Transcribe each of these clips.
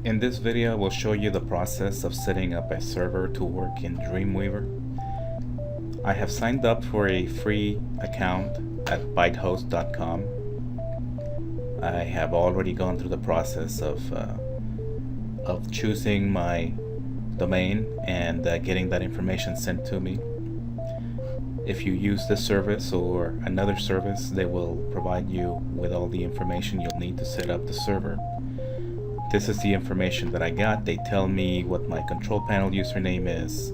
In this video, we'll show you the process of setting up a server to work in Dreamweaver. I have signed up for a free account at bytehost.com. I have already gone through the process of choosing my domain and getting that information sent to me. If you use this service or another service, they will provide you with all the information you'll need to set up the server. This is the information that I got. They tell me what my control panel username is,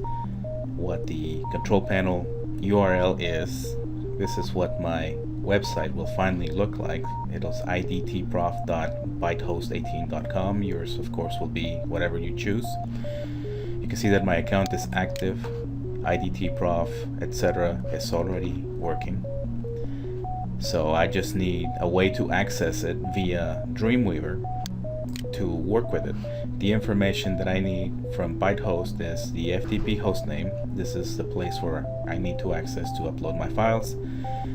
what the control panel URL is. This is what my website will finally look like. It'll idt-prof.bytehost18.com. Yours, of course, will be whatever you choose. You can see that my account is active. IDT-prof, etc. is already working. So I just need a way to access it via Dreamweaver to work with it. The information that I need from ByteHost is the FTP hostname. This is the place where I need to access to upload my files,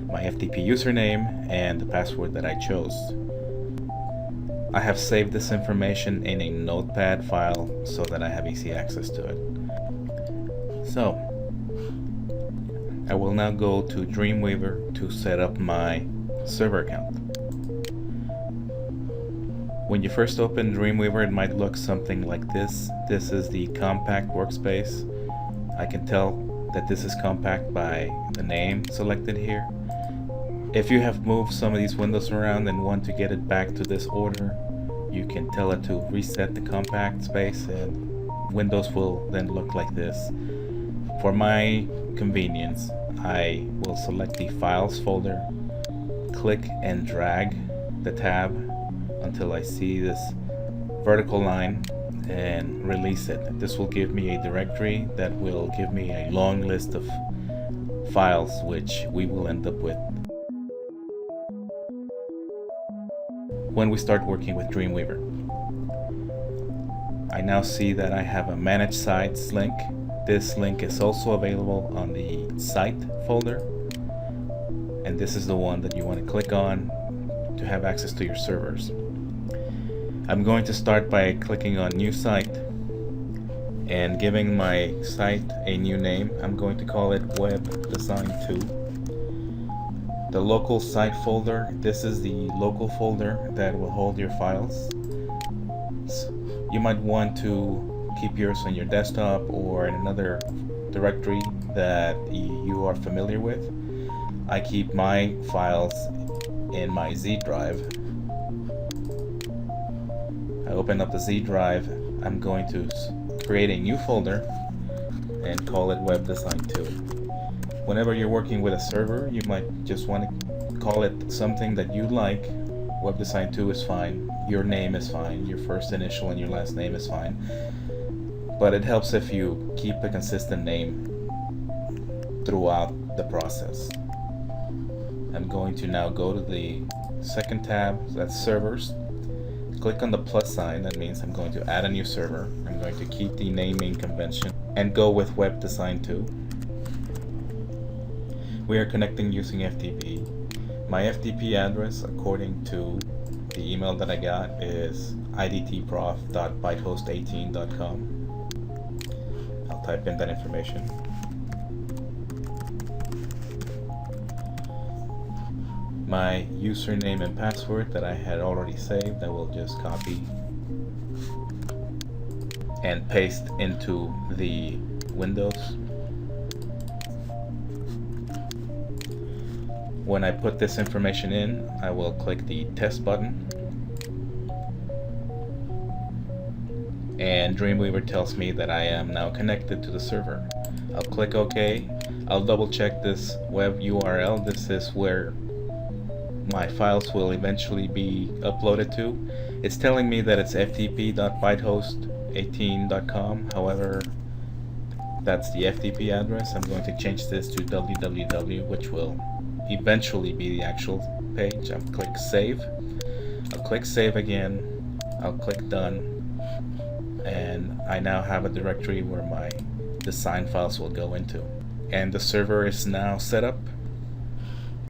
my FTP username, and the password that I chose. I have saved this information in a notepad file so that I have easy access to it. So I will now go to Dreamweaver to set up my server account. When you first open Dreamweaver, it might look something like this. This is the compact workspace. I can tell that this is compact by the name selected here. If you have moved some of these windows around and want to get it back to this order, you can tell it to reset the compact space and windows will then look like this. For my convenience, I will select the Files folder, click and drag the tab until I see this vertical line and release it. This will give me a directory that will give me a long list of files which we will end up with when we start working with Dreamweaver. I now see that I have a Manage Sites link. This link is also available on the Site folder, and this is the one that you want to click on to have access to your servers. I'm going to start by clicking on New Site and giving my site a new name. I'm going to call it Web Design 2. The local site folder, this is the local folder that will hold your files. You might want to keep yours on your desktop or in another directory that you are familiar with. I keep my files in my Z drive. I open up the Z drive. I'm going to create a new folder and call it Web Design 2. Whenever you're working with a server, you might just want to call it something that you like. Web Design 2 is fine. Your name is fine. Your first initial and your last name is fine. But it helps if you keep a consistent name throughout the process. I'm going to now go to the second tab, that's Servers. Click on the plus sign. That means I'm going to add a new server. I'm going to keep the naming convention and go with Web Design 2. We are connecting using FTP. My FTP address, according to the email that I got, is idt-prof.bytehost18.com. I'll type in that information. My username and password that I had already saved, I will just copy and paste into the windows. When I put this information in, I will click the test button, and Dreamweaver tells me that I am now connected to the server. I'll click OK. I'll double check this web URL. This is where my files will eventually be uploaded to. It's telling me that it's ftp.bytehost18.com. However, that's the FTP address. I'm going to change this to www, which will eventually be the actual page. I'll click Save. I'll click Save again. I'll click Done. And I now have a directory where my design files will go into. And the server is now set up.